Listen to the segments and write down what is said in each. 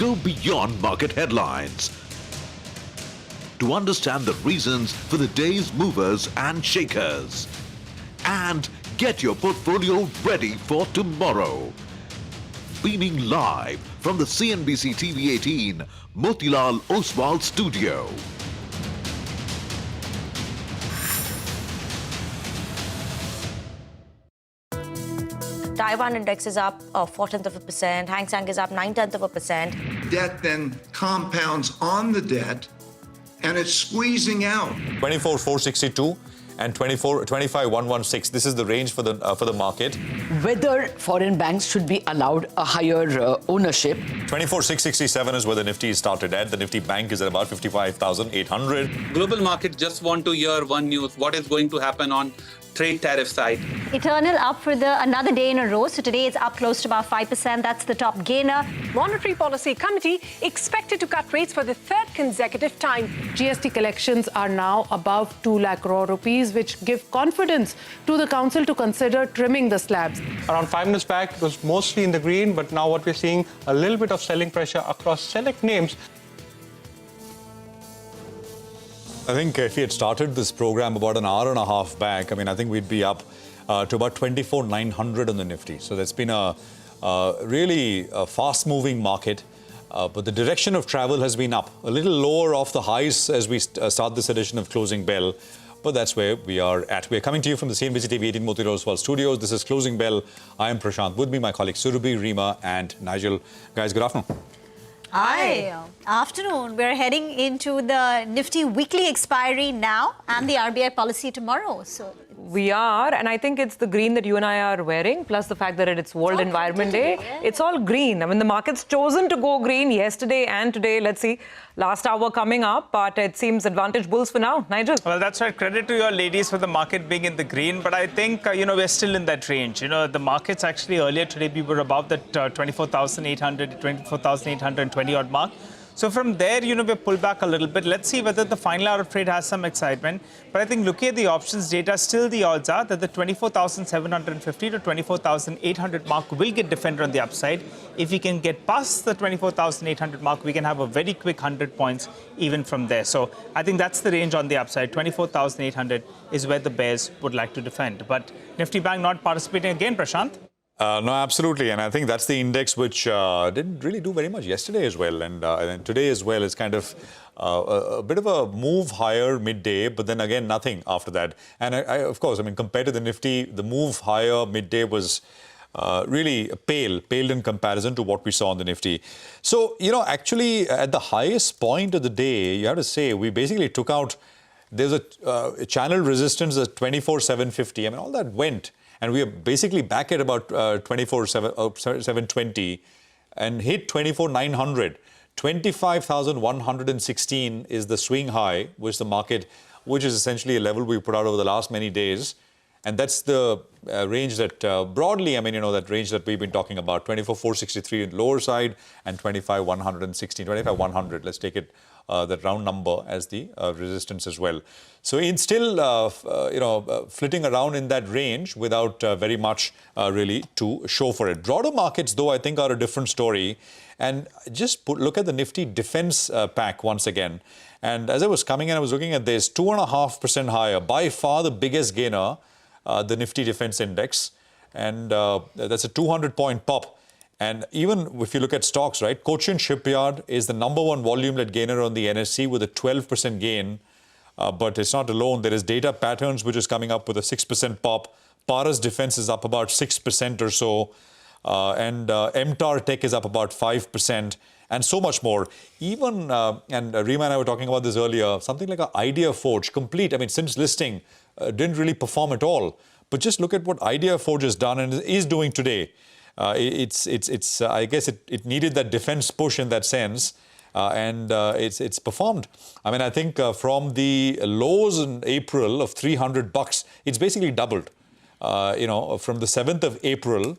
go beyond market headlines to understand the reasons for the day's movers and shakers. And get your portfolio ready for tomorrow. Beaming live from the CNBC-TV18 Motilal Oswal studio. Taiwan index is up 0.4%. Hang Seng is up 0.9%. Debt then compounds on the debt, and it's squeezing out. 24,462 and 25,116. This is the range for the market. Whether foreign banks should be allowed a higher ownership. 24,667 is where the Nifty started at. The Nifty Bank is at about 55,800. Global market just want to hear one news. What is going to happen on trade tariff side? Eternal up for another day in a row. So today it's up close to about 5%. That's the top gainer. Monetary Policy Committee expected to cut rates for the third consecutive time. GST collections are now above 2 lakh crore rupees, which give confidence to the council to consider trimming the slabs. Around 5 minutes back, it was mostly in the green, but now what we're seeing, a little bit of selling pressure across select names. I think if we had started this program about an hour and a half back, I think we'd be up to about 24,900 on the Nifty. So that's been a really fast-moving market. But the direction of travel has been up, a little lower off the highs as we start this edition of Closing Bell. But that's where we are at. We're coming to you from the CNBC-TV18 Motilal Oswal studios. This is Closing Bell. I am Prashant. With me, my colleagues Surabhi, Reema and Nigel. Guys, good afternoon. Hi. Afternoon. We're heading into the Nifty weekly expiry now and the RBI policy tomorrow. So we are, and I think it's the green that you and I are wearing, plus the fact that it's World Environment Day. Yeah. It's all green. The market's chosen to go green yesterday and today. Let's see. Last hour coming up, but it seems advantage bulls for now. Nigel? Well, that's right. Credit to your ladies for the market being in the green. But I think, we're still in that range. The markets actually earlier today, we were above the 24,800, 24,820 odd mark. So from there, we pull back a little bit. Let's see whether the final hour of trade has some excitement. But I think looking at the options data, still the odds are that the 24,750 to 24,800 mark will get defended on the upside. If we can get past the 24,800 mark, we can have a very quick 100 points even from there. So I think that's the range on the upside. 24,800 is where the bears would like to defend. But Nifty Bank not participating again, Prashant? No, absolutely. And I think that's the index which didn't really do very much yesterday as well. And today as well is kind of a bit of a move higher midday, but then again, nothing after that. And of course, compared to the Nifty, the move higher midday was really pale in comparison to what we saw on the Nifty. So, actually at the highest point of the day, you have to say, we basically took out, there's a channel resistance at 24,750. All that went. And we are basically back at about 24,720 and hit 24,900. 25,116 is the swing high, which is essentially a level we put out over the last many days. And that's the range that broadly, that range that we've been talking about, 24,463 on the lower side and 25,116, 25,100. Let's take it that round number as the resistance as well. So it's still, flitting around in that range without very much really to show for it. Broader markets, though, I think are a different story. And just look at the Nifty defense pack once again. And as I was coming in, I was looking at this, 2.5% higher, by far the biggest gainer, the Nifty Defense Index. And that's a 200-point pop. And even if you look at stocks, right, Cochin Shipyard is the #1 volume-led gainer on the NSE with a 12% gain. But it's not alone. There is Data Patterns, which is coming up with a 6% pop. Paras Defense is up about 6% or so. And MTAR Tech is up about 5%. And so much more. Even, and Reema and I were talking about this earlier, something like an Idea Forge, complete, since listing, didn't really perform at all. But just look at what Idea Forge has done and is doing today. I guess it needed that defense push in that sense, and it's performed. I think from the lows in April of $300, it's basically doubled. From the 7th of April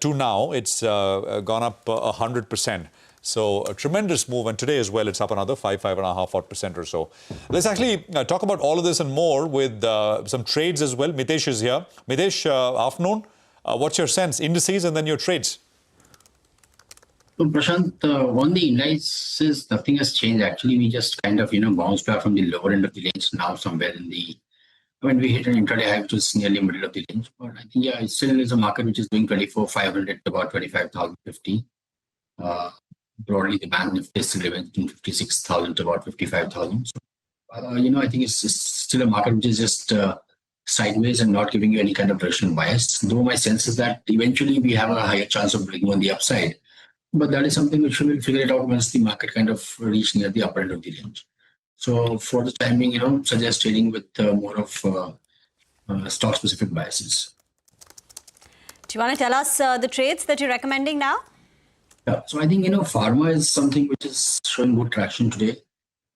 to now, it's gone up 100%. So a tremendous move, and today as well, it's up another 5.5% or so. Let's actually talk about all of this and more with some trades as well. Mitesh is here. Mitesh, afternoon. What's your sense? Indices and then your trades. So Prashant, on the indices, nothing has changed. Actually, we just kind of, bounced back from the lower end of the range now somewhere in the, we hit an intraday high, which is nearly middle of the range. But I think, it still is a market which is doing 24,500 to about 25,050. Broadly, the bank Nifty is still remains between 56,000 to about 55,000. So, I think it's still a market which is just sideways and not giving you any kind of directional bias. Though my sense is that eventually we have a higher chance of breaking on the upside. But that is something which we will figure it out once the market kind of reach near the upper end of the range. So for the time being, suggest trading with more of stock-specific biases. Do you want to tell us the trades that you're recommending now? Yeah, so I think, pharma is something which is showing good traction today.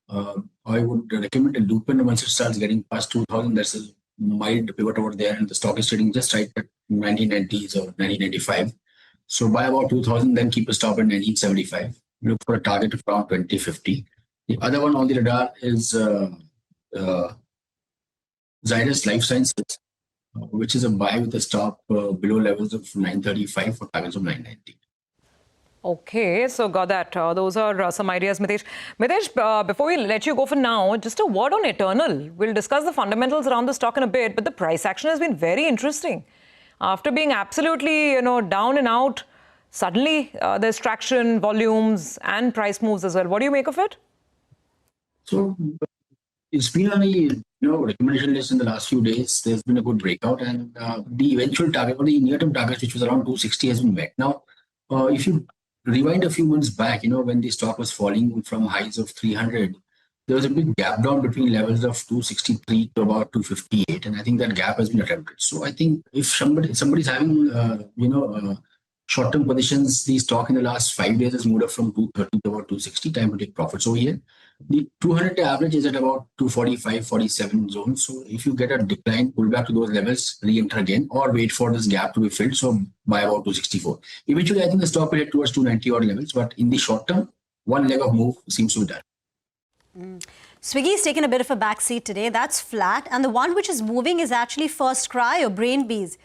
I would recommend a Lupin once it starts getting past 2,000. There's a mild pivot over there, and the stock is trading just right at 1990s or 1995. So buy about 2,000, then keep a stop at 1975. Look for a target of around 2050. The other one on the radar is Zydus Life Sciences, which is a buy with a stop below levels of 935 for targets of 990. Okay, so got that. Those are some ideas, Mitesh. Mitesh, before we let you go for now, just a word on Eternal. We'll discuss the fundamentals around the stock in a bit, but the price action has been very interesting. After being absolutely, down and out, suddenly there's traction, volumes, and price moves as well. What do you make of it? So it's been on a recommendation list in the last few days. There's been a good breakout, and the eventual target, or the near-term target, which was around 260, has been met. Now, if you rewind a few months back, when the stock was falling from highs of 300, there was a big gap down between levels of 263 to about 258, and I think that gap has been attempted. So I think if somebody's having short-term positions, the stock in the last 5 days has moved up from 230 to about 260. Time to take profits over here. The 200-day average is at about 245, 47 zone. So if you get a decline, pull back to those levels, re-enter again, or wait for this gap to be filled. So buy about 264. Eventually, I think the stock will head towards 290 odd levels, but in the short term, one leg of move seems to be done. Swiggy's taken a bit of a backseat today. That's flat. And the one which is moving is actually First Cry or Brainbees.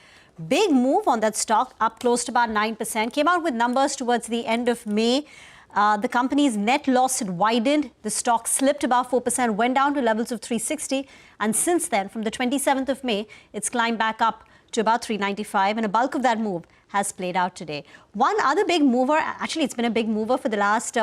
Big move on that stock, up close to about 9%. Came out with numbers towards the end of May. The company's net loss had widened. The stock slipped about 4%, went down to levels of 360. And since then, from the 27th of May, it's climbed back up to about 395. And a bulk of that move has played out today. One other big mover, actually it's been a big mover for the last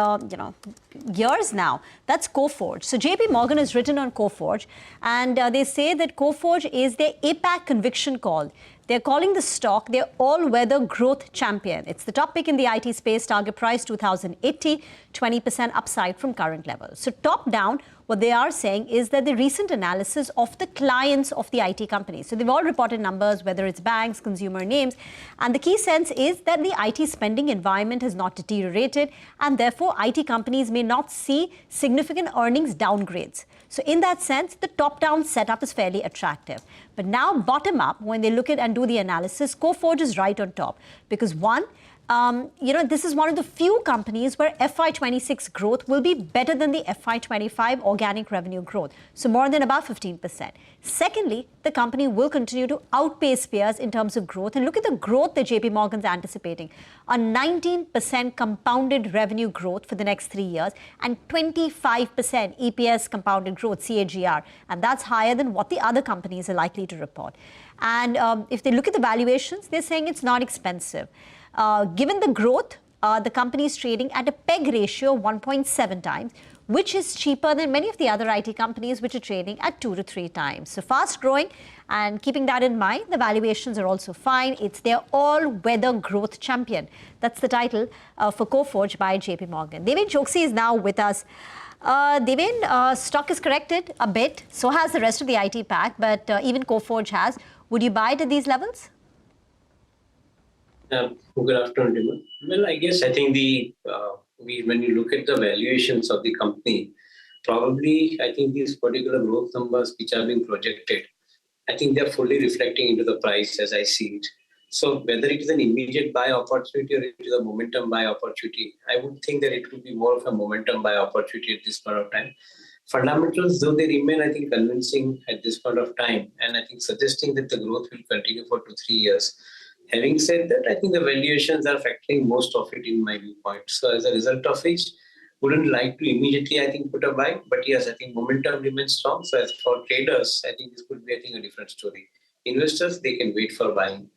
years now, that's Coforge. So JP Morgan has written on Coforge, and they say that Coforge is their APAC conviction call. They're calling the stock their all-weather growth champion. It's the top pick in the IT space, target price 2080, 20% upside from current levels. So top down, what they are saying is that the recent analysis of the clients of the IT companies, so they've all reported numbers, whether it's banks, consumer names, and the key sense is that the IT spending environment has not deteriorated, and therefore IT companies may not see significant earnings downgrades. So in that sense, the top-down setup is fairly attractive. But now bottom up, when they look at and do the analysis, Coforge is right on top. Because one, this is one of the few companies where FY26 growth will be better than the FY25 organic revenue growth. So more than about 15%. Secondly, the company will continue to outpace peers in terms of growth. And look at the growth that JP Morgan's anticipating. A 19% compounded revenue growth for the next 3 years and 25% EPS compounded growth, CAGR. And that's higher than what the other companies are likely to report. And if they look at the valuations, they're saying it's not expensive. Given the growth, the company is trading at a PEG ratio of 1.7 times, which is cheaper than many of the other IT companies, which are trading at 2 to 3 times. So fast growing, and keeping that in mind, the valuations are also fine. It's their all-weather growth champion. That's the title for Coforge by JP Morgan. Devin Choksi is now with us. Devin, stock is corrected a bit. So has the rest of the IT pack, but even Coforge has. Would you buy it at these levels? Good afternoon, Dimon. Well, I think when you look at the valuations of the company, probably I think these particular growth numbers which are being projected, I think they're fully reflecting into the price as I see it. So whether it is an immediate buy opportunity or it is a momentum buy opportunity, I would think that it would be more of a momentum buy opportunity at this point of time. Fundamentals, though they remain, I think, convincing at this point of time, and I think suggesting that the growth will continue for 2-3 years. Having said that, I think the valuations are factoring most of it in my viewpoint. So as a result of which, wouldn't like to immediately, I think, put a buy. But yes, I think momentum remains strong. So as for traders, I think this could be, I think, a different story. Investors, they can wait for buying.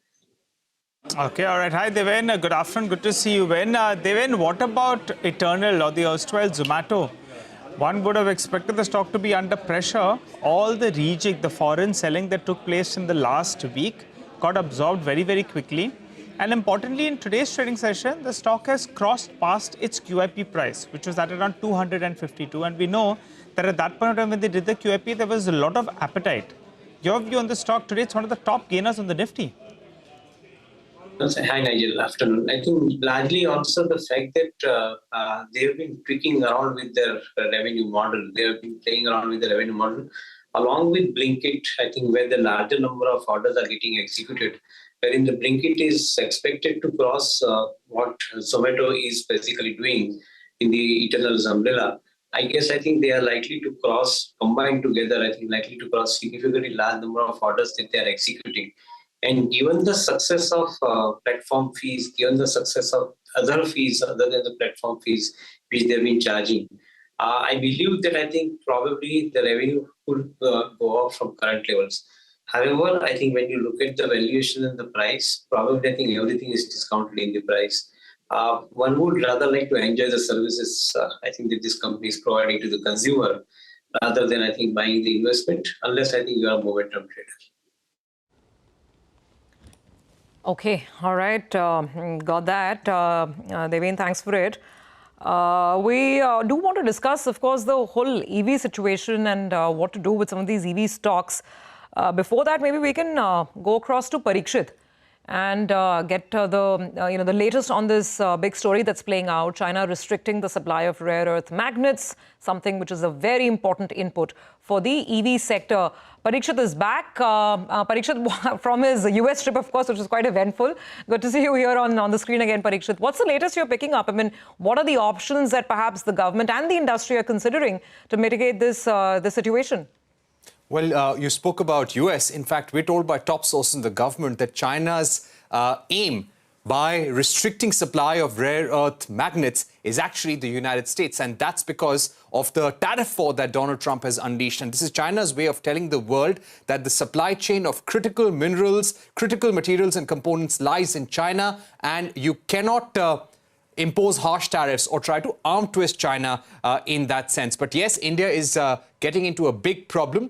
Okay, all right. Hi, Deven. Good afternoon. Good to see you, Ven. Deven, what about Eternal or the erstwhile Zomato? One would have expected the stock to be under pressure. All the rejig, the foreign selling that took place in the last week got absorbed very, very quickly. And importantly, in today's trading session, the stock has crossed past its QIP price, which was at around 252. And we know that at that point of time when they did the QIP, there was a lot of appetite. Your view on the stock today, it's one of the top gainers on the Nifty. Hi, Nigel. Afternoon. I think largely also the fact that they have been tweaking around with their revenue model. They have been playing around with the revenue model along with Blinkit, I think, where the larger number of orders are getting executed, wherein the Blinkit is expected to cross what Zomato is basically doing in the Eternal's umbrella. I think they are likely to cross, combined together, I think likely to cross significantly large number of orders that they are executing. And given the success of platform fees, given the success of other fees other than the platform fees which they've been charging, I believe that I think probably the revenue could go up from current levels. However, I think when you look at the valuation and the price, probably I think everything is discounted in the price. One would rather like to enjoy the services I think that this company is providing to the consumer rather than I think buying the investment, unless I think you are a momentum trader. Okay, all right, got that. Devin, thanks for it. We do want to discuss, of course, the whole EV situation and what to do with some of these EV stocks. Before that, maybe we can go across to Parikshit and get the latest on this big story that's playing out. China restricting the supply of rare earth magnets, something which is a very important input for the EV sector. Parikshit is back. Parikshit from his US trip, of course, which is quite eventful. Good to see you here on the screen again, Parikshit. What's the latest you're picking up? I mean, what are the options that perhaps the government and the industry are considering to mitigate this situation? Well, you spoke about US. In fact, we're told by top sources in the government that China's aim by restricting supply of rare earth magnets is actually the United States. And that's because of the tariff war that Donald Trump has unleashed. And this is China's way of telling the world that the supply chain of critical minerals, critical materials and components lies in China. And you cannot impose harsh tariffs or try to arm twist China in that sense. But yes, India is getting into a big problem.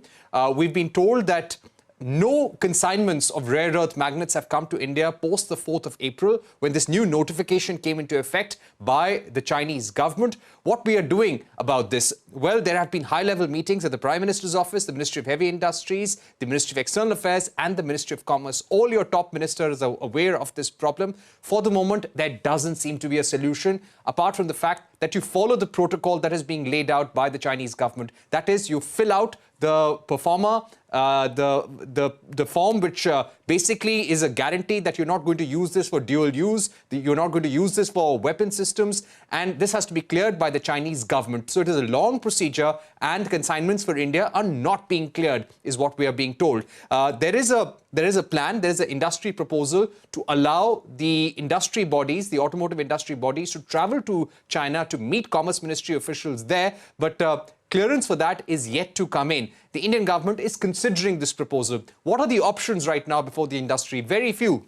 We've been told that no consignments of rare earth magnets have come to India post the 4th of April when this new notification came into effect by the Chinese government. What we are doing about this? Well, there have been high-level meetings at the Prime Minister's office, the Ministry of Heavy Industries, the Ministry of External Affairs and the Ministry of Commerce. All your top ministers are aware of this problem. For the moment, there doesn't seem to be a solution apart from the fact that you follow the protocol that is being laid out by the Chinese government. That is, you fill out the performer, the form which basically is a guarantee that you're not going to use this for dual use, you're not going to use this for weapon systems, and this has to be cleared by the Chinese government. So it is a long procedure and consignments for India are not being cleared, is what we are being told. There is a plan, there is an industry proposal to allow the industry bodies, the automotive industry bodies, to travel to China to meet Commerce Ministry officials there, but clearance for that is yet to come in. The Indian government is considering this proposal. What are the options right now before the industry? Very few.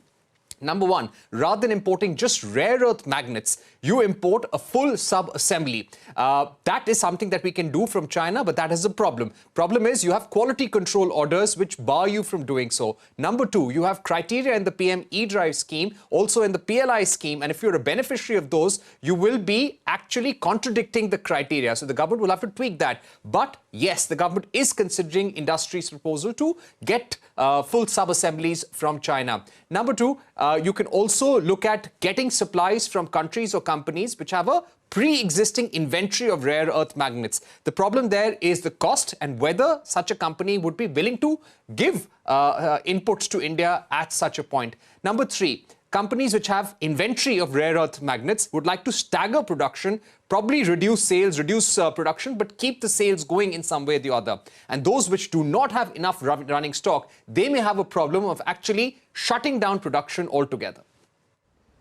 Number one, rather than importing just rare earth magnets, you import a full sub-assembly. That is something that we can do from China, but that is a problem. Problem is you have quality control orders which bar you from doing so. Number two, you have criteria in the PM e-drive scheme, also in the PLI scheme, and if you're a beneficiary of those, you will be actually contradicting the criteria. So the government will have to tweak that. But yes, the government is considering industry's proposal to get full sub-assemblies from China. Number two, you can also look at getting supplies from countries or companies which have a pre-existing inventory of rare earth magnets. The problem there is the cost and whether such a company would be willing to give inputs to India at such a point. Number 3, companies which have inventory of rare earth magnets would like to stagger production, probably reduce sales, reduce production, but keep the sales going in some way or the other. And those which do not have enough running stock, they may have a problem of actually shutting down production altogether.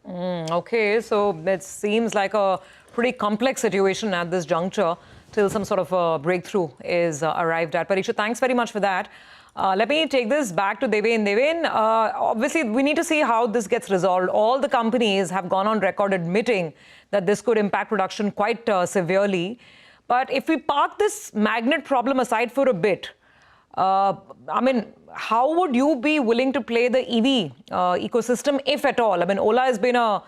Okay, so it seems like a pretty complex situation at this juncture till some sort of a breakthrough is arrived at. Parikshit, thanks very much for that. Let me take this back to Deven. Deven, obviously, we need to see how this gets resolved. All the companies have gone on record admitting that this could impact production quite severely. But if we park this magnet problem aside for a bit, I mean, how would you be willing to play the EV ecosystem, if at all? I mean, Ola has been a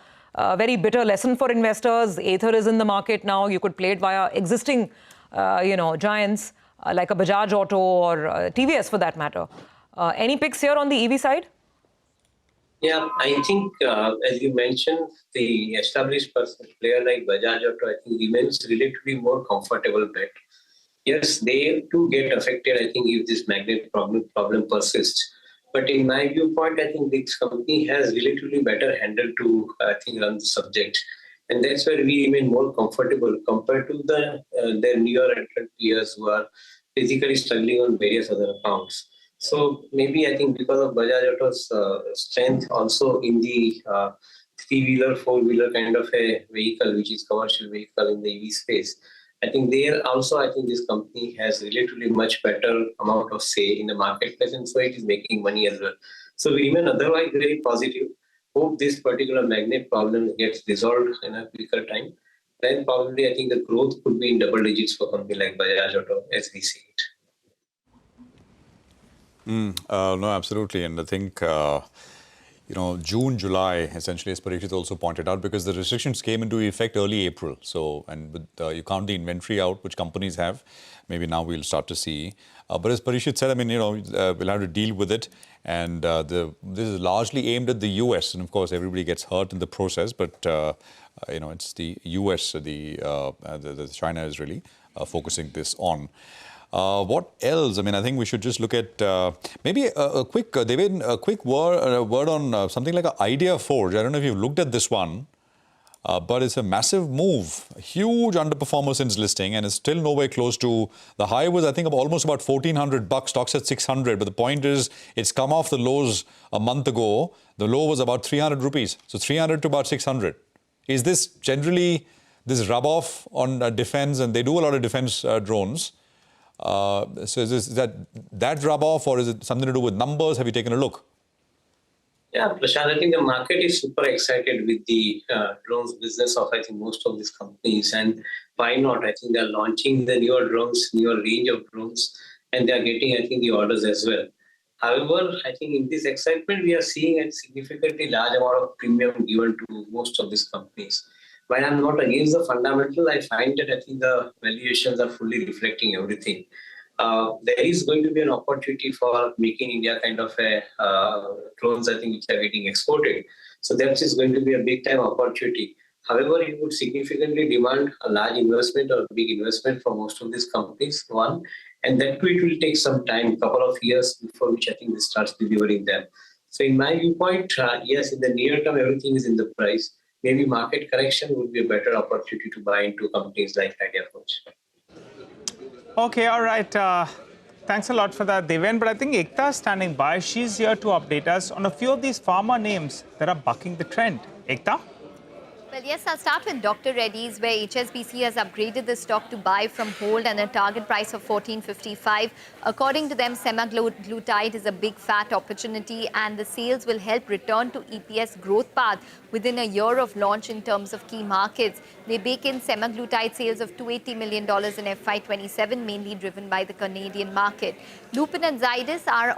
very bitter lesson for investors. Ather is in the market now. You could play it via existing, giants like a Bajaj Auto or TVS for that matter. Any picks here on the EV side? Yeah, I think, as you mentioned, the established player like Bajaj Auto, I think, remains relatively more comfortable bet. Yes, they too get affected, I think, if this magnet problem persists. But in my viewpoint, I think this company has relatively better handle to, I think, run the subject. And that's where we remain more comfortable compared to their newer entrant peers who are basically struggling on various other accounts. So maybe I think because of Bajaj Auto's strength also in the three-wheeler, four-wheeler kind of a vehicle, which is commercial vehicle in the EV space, I think there also, I think this company has relatively much better amount of say in the marketplace, and so it is making money as well. So we remain otherwise very positive. Hope this particular magnet problem gets resolved in a quicker time. Then probably I think the growth could be in double digits for a company like Bajaj Auto as we see it. No, absolutely. And I think, June, July, essentially, as Parikshit also pointed out, because the restrictions came into effect early April. So, and with, you count the inventory out, which companies have, maybe now we'll start to see. But as Parikshit said, I mean, we'll have to deal with it. And this is largely aimed at the US. And of course, everybody gets hurt in the process. But, it's the US, the China is really focusing this on. What else? I mean, I think we should just look at maybe a quick word on something like an Idea Forge. I don't know if you've looked at this one, but it's a massive move, huge underperformer since listing, and it's still nowhere close to the high. Was I think almost about $1,400. Stocks at 600. But the point is, it's come off the lows a month ago. The low was about 300 rupees, so 300 to about 600. Is this generally this rub off on defense? And they do a lot of defense drones. So is that rub off, or is it something to do with numbers? Have you taken a look? Yeah, Prashant, I think the market is super excited with the drones business of, I think, most of these companies. And why not? I think they're launching the newer drones, newer range of drones, and they're getting, I think, the orders as well. However, I think in this excitement, we are seeing a significantly large amount of premium given to most of these companies. While I'm not against the fundamental, I find that I think the valuations are fully reflecting everything. There is going to be an opportunity for Make in India kind of drones, I think, which are getting exported. So that is going to be a big time opportunity. However, it would significantly demand a large investment or a big investment for most of these companies, one. And that too, it will take some time, a couple of years before which I think this starts delivering them. So in my viewpoint, yes, in the near term, everything is in the price. Maybe market correction would be a better opportunity to buy into companies like Idea Forge. Okay, all right. Thanks a lot for that, Deven. But I think Ekta is standing by. She's here to update us on a few of these pharma names that are bucking the trend. Ekta? Well, yes, I'll start with Dr. Reddy's, where HSBC has upgraded the stock to buy from hold and a target price of $14.55. According to them, semaglutide is a big fat opportunity, and the sales will help return to EPS growth path within a year of launch in terms of key markets. They bake in semaglutide sales of $280 million in FY27, mainly driven by the Canadian market. Lupin and Zydus are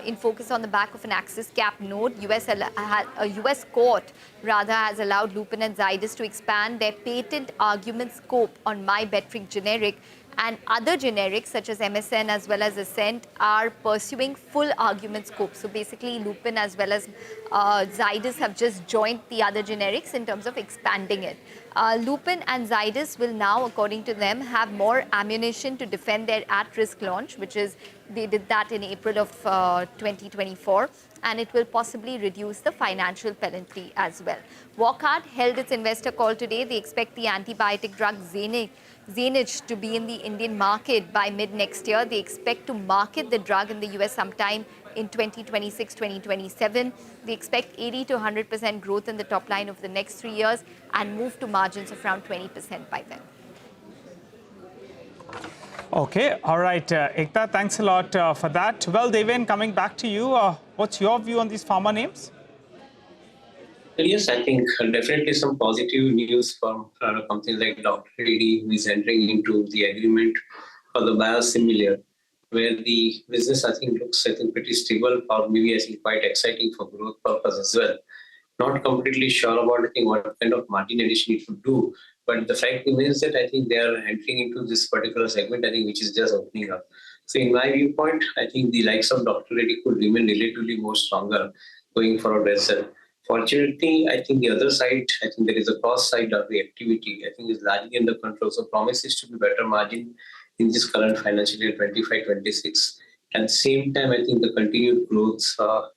in focus on the back of an Axis cap note. A US court has allowed Lupin and Zydus to expand their patent argument scope on MyBetric generic And other generics such as MSN as well as Ascent are pursuing full argument scope. So basically Lupin as well as Zydus have just joined the other generics in terms of expanding it. Lupin and Zydus will now, according to them, have more ammunition to defend their at-risk launch, which is they did that in April of 2024, and it will possibly reduce the financial penalty as well. Wockhardt held its investor call today. They expect the antibiotic drug Zenage to be in the Indian market by mid next year. They expect to market the drug in the US sometime in 2026, 2027. They expect 80 to 100% growth in the top line over the next 3 years and move to margins of around 20% by then. Okay, all right, Ekta, thanks a lot for that. Well, Devin, coming back to you, what's your view on these pharma names? Well, yes, I think definitely some positive news from companies like Dr. Reddy, who is entering into the agreement for the biosimilar, where the business, I think, looks, pretty stable, or maybe, I think, quite exciting for growth purpose as well. Not completely sure about, I think, what kind of margin addition it would do, but the fact remains that I think they are entering into this particular segment, I think, which is just opening up. So in my viewpoint, I think the likes of Dr. Reddy could remain relatively more stronger going forward as well. Fortunately, I think the other side, I think there is a cost side of the activity, I think is largely under control. So promises to be better margin in this current financial year 25-26. At the same time, I think the continued growth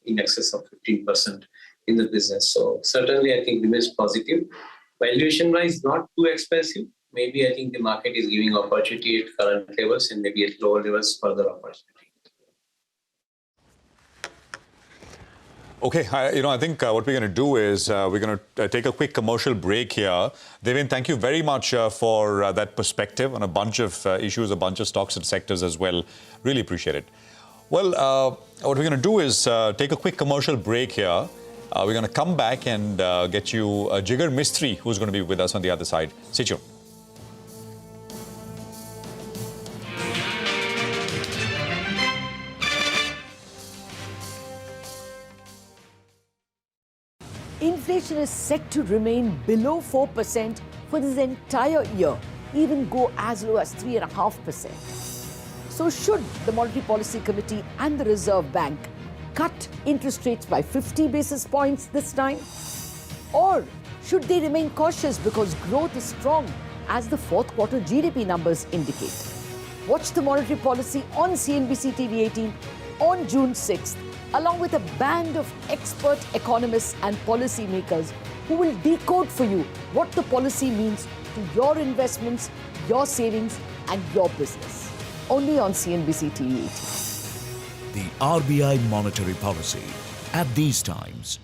in excess of 15% in the business. So certainly, I think remains positive. Valuation-wise, not too expensive. Maybe I think the market is giving opportunity at current levels and maybe at lower levels further opportunity. Okay, I think what we're going to do is we're going to take a quick commercial break here. Devin, thank you very much for that perspective on a bunch of issues, a bunch of stocks and sectors as well. Really appreciate it. Well, what we're going to do is take a quick commercial break here. We're going to come back and get you Jigar Mistry, who's going to be with us on the other side. Stay tuned. Inflation is set to remain below 4% for this entire year, even go as low as 3.5%. So should the Monetary Policy Committee and the Reserve Bank cut interest rates by 50 basis points this time? Or should they remain cautious because growth is strong, as the fourth quarter GDP numbers indicate? Watch the monetary policy on CNBC-TV18 on June 6th, along with a band of expert economists and policymakers who will decode for you what the policy means to your investments, your savings, and your business. Only on CNBC-TV18. The RBI monetary policy at these times.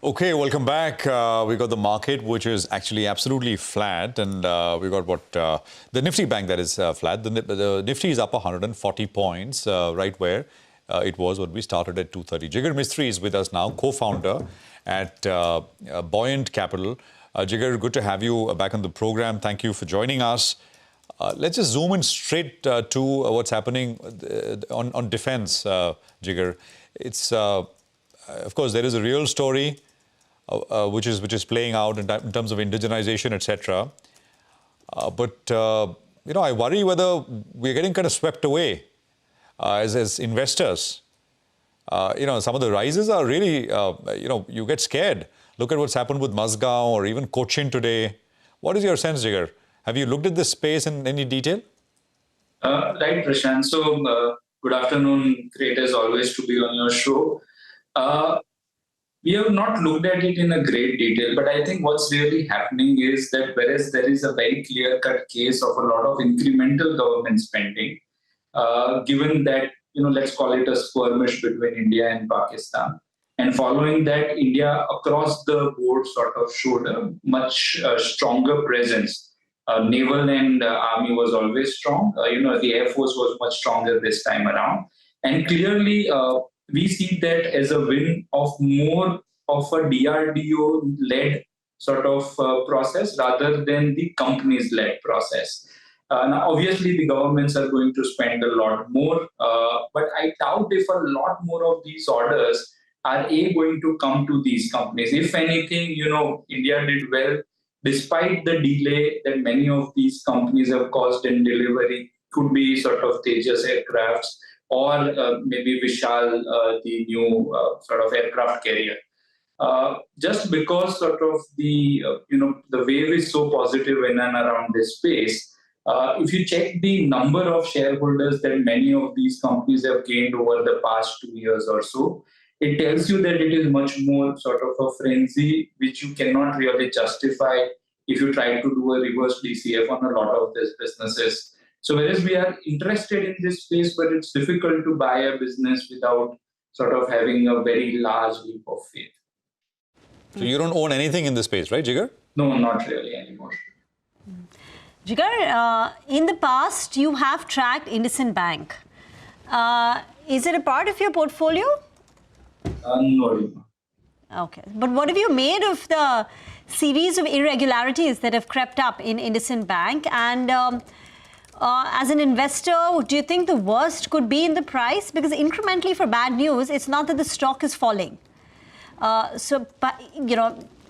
Okay, welcome back. We got the market, which is actually absolutely flat, and we got what the Nifty bank that is flat. The Nifty is up 140 points, right where it was when we started at 230. Jigar Mistry is with us now, co-founder at Buoyant Capital. Jigar, good to have you back on the program. Thank you for joining us. Let's just zoom in straight to what's happening on defense, Jigar. It's of course there is a real story. Which is playing out in terms of indigenization, etc. But I worry whether we're getting kind of swept away as investors. Some of the rises are really, you get scared. Look at what's happened with Mazgaon or even Cochin today. What is your sense, Jigar? Have you looked at this space in any detail? Right, Prashant. So, good afternoon. Great as always to be on your show. We have not looked at it in a great detail, but I think what's really happening is that whereas there is a very clear-cut case of a lot of incremental government spending, given that, let's call it a skirmish between India and Pakistan, and following that, India across the board sort of showed a much stronger presence. Naval and Army was always strong. The Air Force was much stronger this time around. And clearly, we see that as a win of more of a DRDO-led sort of process rather than the companies-led process. Now, obviously, the governments are going to spend a lot more, but I doubt if a lot more of these orders are going to come to these companies. If anything, India did well, despite the delay that many of these companies have caused in delivery, could be sort of Tejas aircrafts, or maybe Vishal, the new sort of aircraft carrier. Just because sort of the wave is so positive in and around this space, if you check the number of shareholders that many of these companies have gained over the past 2 years or so, it tells you that it is much more sort of a frenzy, which you cannot really justify if you try to do a reverse DCF on a lot of these businesses. So whereas we are interested in this space, but it's difficult to buy a business without sort of having a very large leap of faith. So you don't own anything in this space, right, Jigar? No, not really anymore. Jigar, in the past, you have tracked IndusInd Bank. Is it a part of your portfolio? No. Okay. But what have you made of the series of irregularities that have crept up in IndusInd Bank? And as an investor, do you think the worst could be in the price? Because incrementally for bad news, it's not that the stock is falling. But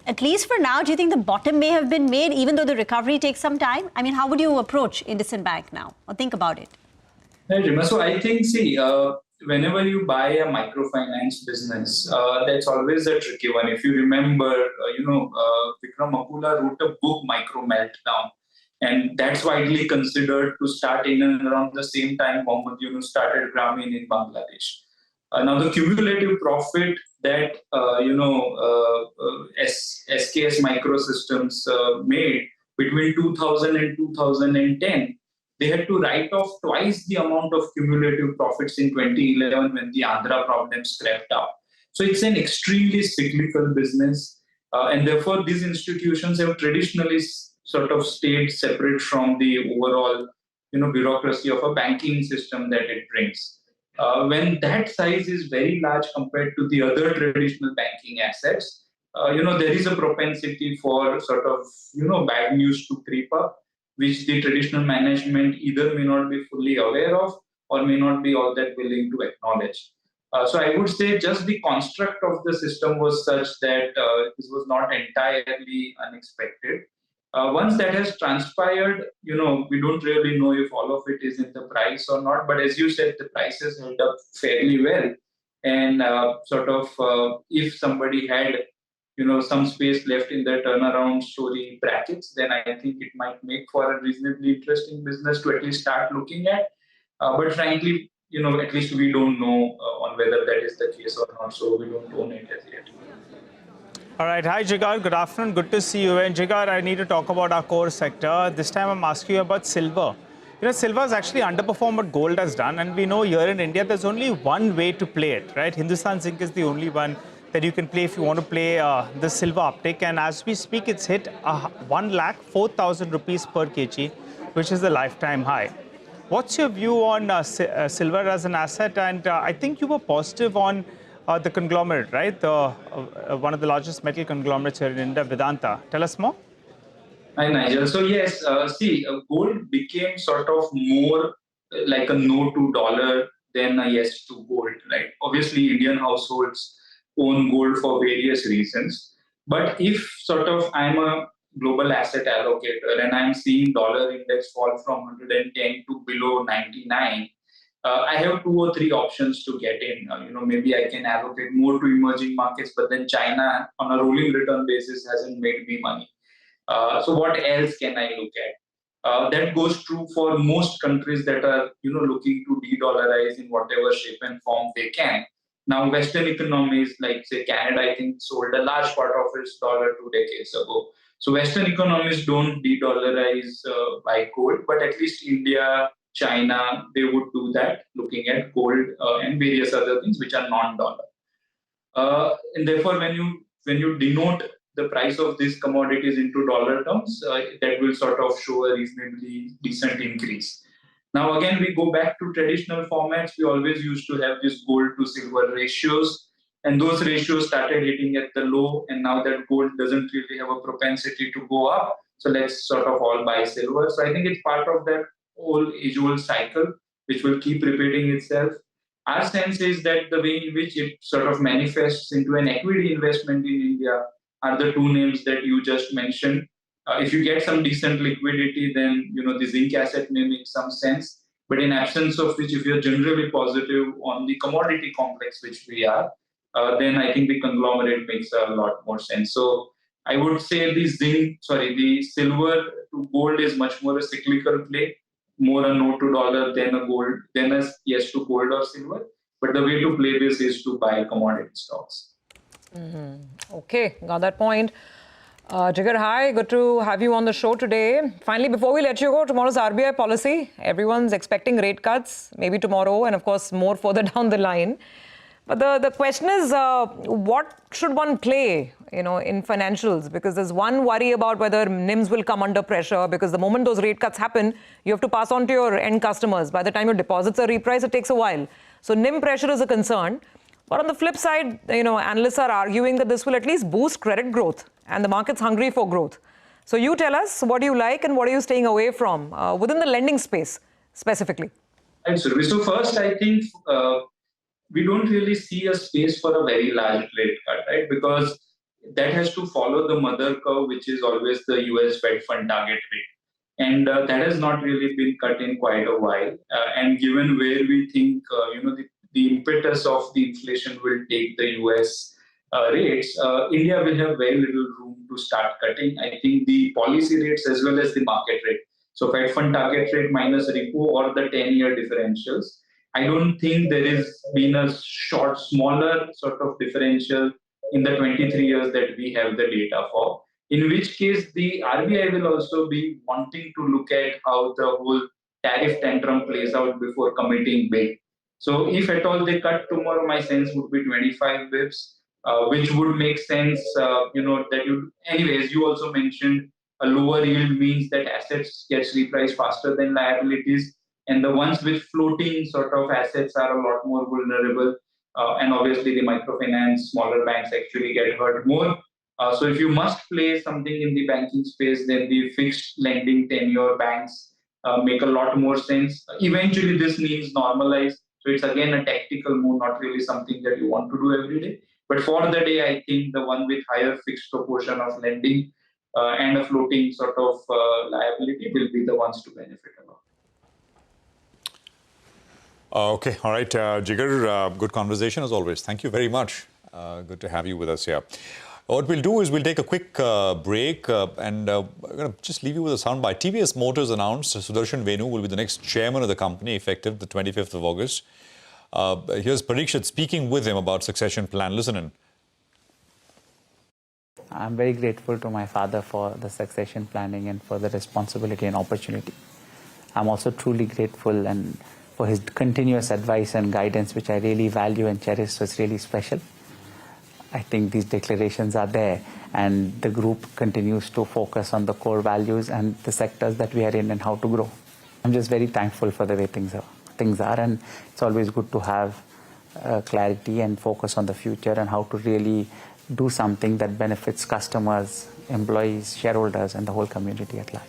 at least for now, do you think the bottom may have been made, even though the recovery takes some time? I mean, how would you approach IndusInd Bank now? Or think about it? Right, Rima. So I think, whenever you buy a microfinance business, that's always a tricky one. If you remember, Vikram Akula wrote a book, Micro Meltdown. And that's widely considered to start in and around the same time Mohammed Yunus started Grameen in Bangladesh. Now, the cumulative profit that SKS Microsystems made between 2000 and 2010, they had to write off twice the amount of cumulative profits in 2011 when the Andhra problems crept up. So it's an extremely cyclical business, and therefore these institutions have traditionally sort of stayed separate from the overall, bureaucracy of a banking system that it brings. When that size is very large compared to the other traditional banking assets, there is a propensity for sort of, bad news to creep up, which the traditional management either may not be fully aware of or may not be all that willing to acknowledge. So I would say just the construct of the system was such that this was not entirely unexpected. Once that has transpired, we don't really know if all of it is in the price or not. But as you said, the price has held up fairly well. And if somebody had, some space left in the turnaround story brackets, then I think it might make for a reasonably interesting business to at least start looking at. But frankly, at least we don't know on whether that is the case or not. So we don't own it as yet. All right. Hi, Jigar. Good afternoon. Good to see you. And Jigar, I need to talk about our core sector. This time I'm asking you about silver. Silver has actually underperformed what gold has done. And we know here in India, there's only one way to play it, right? Hindustan Zinc is the only one that you can play if you want to play the silver uptick. And as we speak, it's hit 1,04,000 rupees per kg, which is the lifetime high. What's your view on silver as an asset? And I think you were positive on the conglomerate, right? One of the largest metal conglomerates here in India, Vedanta. Tell us more. Hi, Nigel. So yes, gold became sort of more like a no to dollar than a yes to gold, right? Obviously, Indian households own gold for various reasons. But if sort of I'm a global asset allocator and I'm seeing dollar index fall from 110 to below 99, I have 2 or 3 options to get in. Maybe I can allocate more to emerging markets, but then China on a rolling return basis hasn't made me money. So what else can I look at? That goes true for most countries that are, looking to de-dollarize in whatever shape and form they can. Now, Western economies, like say Canada, I think sold a large part of its dollar 2 decades ago. So Western economies don't de-dollarize by gold, but at least India, China, they would do that, looking at gold and various other things which are non-dollar. And therefore, when you denote the price of these commodities into dollar terms, that will sort of show a reasonably decent increase. Now, again, we go back to traditional formats. We always used to have these gold to silver ratios, and those ratios started hitting at the low, and now that gold doesn't really have a propensity to go up, so let's sort of all buy silver. So I think it's part of that whole age-old cycle, which will keep repeating itself. Our sense is that the way in which it sort of manifests into an equity investment in India are the 2 names that you just mentioned. If you get some decent liquidity, then the zinc asset may make some sense. But in absence of which, if you're generally positive on the commodity complex, which we are, then I think the conglomerate makes a lot more sense. So I would say the silver to gold is much more a cyclical play, more a no to dollar than a yes to gold or silver. But the way to play this is to buy commodity stocks. Okay, got that point. Jigar, hi, good to have you on the show today. Finally, before we let you go, tomorrow's RBI policy. Everyone's expecting rate cuts, maybe tomorrow, and of course, more further down the line. But the question is, what should one play, in financials? Because there's one worry about whether NIMs will come under pressure, because the moment those rate cuts happen, you have to pass on to your end customers. By the time your deposits are repriced, it takes a while. So NIM pressure is a concern. But on the flip side, analysts are arguing that this will at least boost credit growth, and the market's hungry for growth. So you tell us, what do you like and what are you staying away from within the lending space specifically? Right, so first, I think we don't really see a space for a very large rate cut, right? Because that has to follow the mother curve, which is always the US Fed fund target rate. And that has not really been cut in quite a while. And given where we think, the impetus of the inflation will take the US rates, India will have very little room to start cutting. I think the policy rates as well as the market rate, so Fed fund target rate minus repo or the 10-year differentials, I don't think there has been a smaller sort of differential in the 23 years that we have the data for. In which case, the RBI will also be wanting to look at how the whole tariff tantrum plays out before committing big. So if at all they cut tomorrow, my sense would be 25 bips, which would make sense, anyways, you also mentioned a lower yield means that assets gets repriced faster than liabilities. And the ones with floating sort of assets are a lot more vulnerable. And obviously the microfinance, smaller banks actually get hurt more. So if you must play something in the banking space, then the fixed lending 10-year banks make a lot more sense. Eventually this needs normalize. So it's again a tactical move, not really something that you want to do every day. But for the day, I think the one with higher fixed proportion of lending and a floating sort of liability will be the ones to benefit a lot. Okay, all right, Jigar, good conversation as always. Thank you very much. Good to have you with us here. What we'll do is we'll take a quick break and we're going to just leave you with a soundbite. TVS Motors announced Sudarshan Venu will be the next chairman of the company effective the 25th of August. Here's Parikshit speaking with him about succession plan. Listen in. I'm very grateful to my father for the succession planning and for the responsibility and opportunity. I'm also truly grateful and for his continuous advice and guidance, which I really value and cherish, so it's really special. I think these declarations are there, and the group continues to focus on the core values and the sectors that we are in and how to grow. I'm just very thankful for the way things are, and it's always good to have clarity and focus on the future and how to really do something that benefits customers, employees, shareholders, and the whole community at large.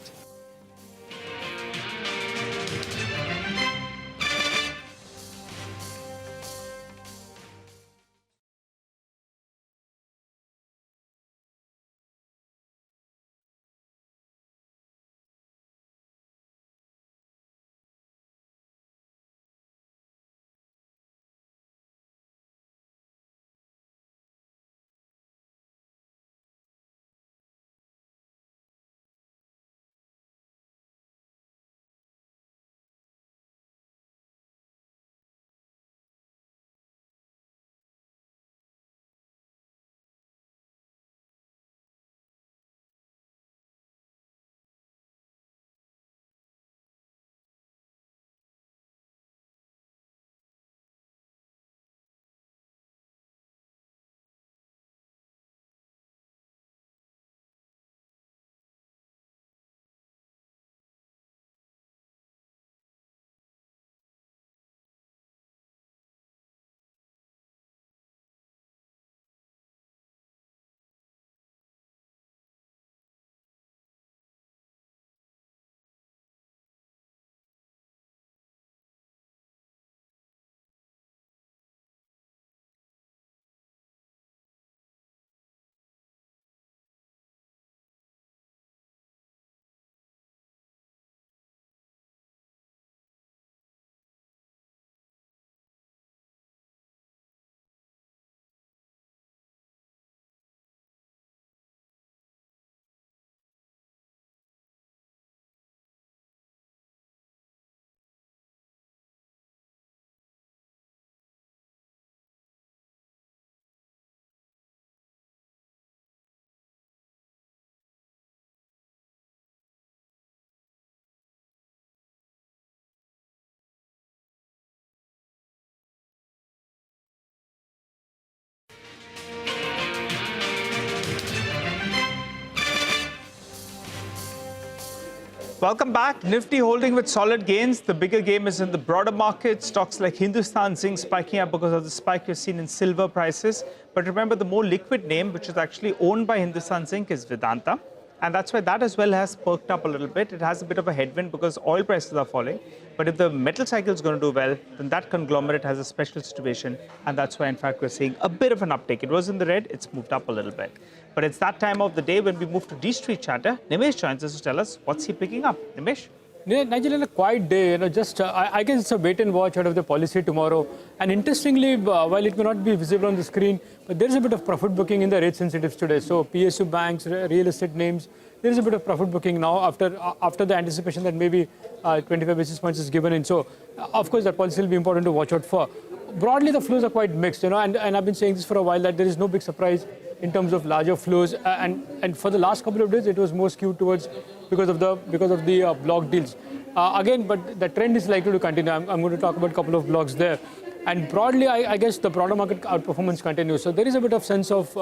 Welcome back. Nifty holding with solid gains. The bigger game is in the broader market. Stocks like Hindustan Zinc spiking up because of the spike we've seen in silver prices. But remember, the more liquid name, which is actually owned by Hindustan Zinc, is Vedanta. And that's why that as well has perked up a little bit. It has a bit of a headwind because oil prices are falling. But if the metal cycle is going to do well, then that conglomerate has a special situation. And that's why, in fact, we're seeing a bit of an uptick. It was in the red. It's moved up a little bit. But it's that time of the day when we move to D Street Chatter. Nimesh joins us to tell us what's he picking up. Nimesh? Nigel, in a quiet day, I guess it's a wait and watch out of the policy tomorrow. And interestingly, while it may not be visible on the screen, but there's a bit of profit booking in the rate sensitives today. So PSU Banks, real estate names, there's a bit of profit booking now after the anticipation that maybe 25 basis points is given in. So, of course, that policy will be important to watch out for. Broadly, the flows are quite mixed, and I've been saying this for a while that there is no big surprise in terms of larger flows, and for the last couple of days it was more skewed towards because of the block deals. Again, but the trend is likely to continue. I'm going to talk about a couple of blocks there, and broadly, I guess the broader market outperformance continues. So there is a bit of sense of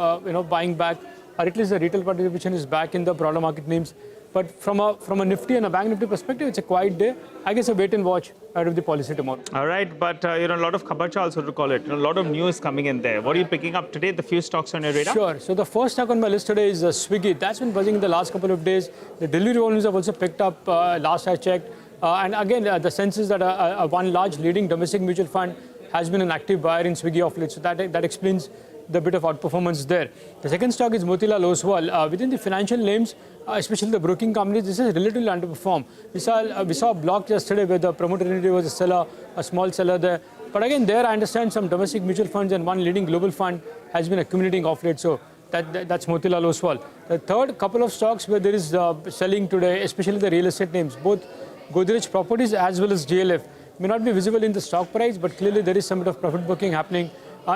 buying back, or at least the retail participation is back in the broader market names. But from a Nifty and a Bank Nifty perspective, it's a quiet day. I guess a wait and watch out of the policy tomorrow. All right, but a lot of kabacha also to call it. A lot of news coming in there. What are you picking up today? The few stocks on your radar? Sure. So the first stock on my list today is Swiggy. That's been buzzing in the last couple of days. The delivery volumes have also picked up last I checked. And again, the sense is that one large leading domestic mutual fund has been an active buyer in Swiggy of late. So that explains the bit of outperformance there. The second stock is Motilal Oswal. Within the financial names, especially the broking companies, this is relatively underperformed. We saw a block yesterday where the promoter entity was a seller, a small seller there. But again, there I understand some domestic mutual funds and one leading global fund has been accumulating off late. So that's Motilal Oswal. The third couple of stocks where there is selling today, especially the real estate names, both Godrej Properties as well as GLF, may not be visible in the stock price, but clearly there is some bit of profit booking happening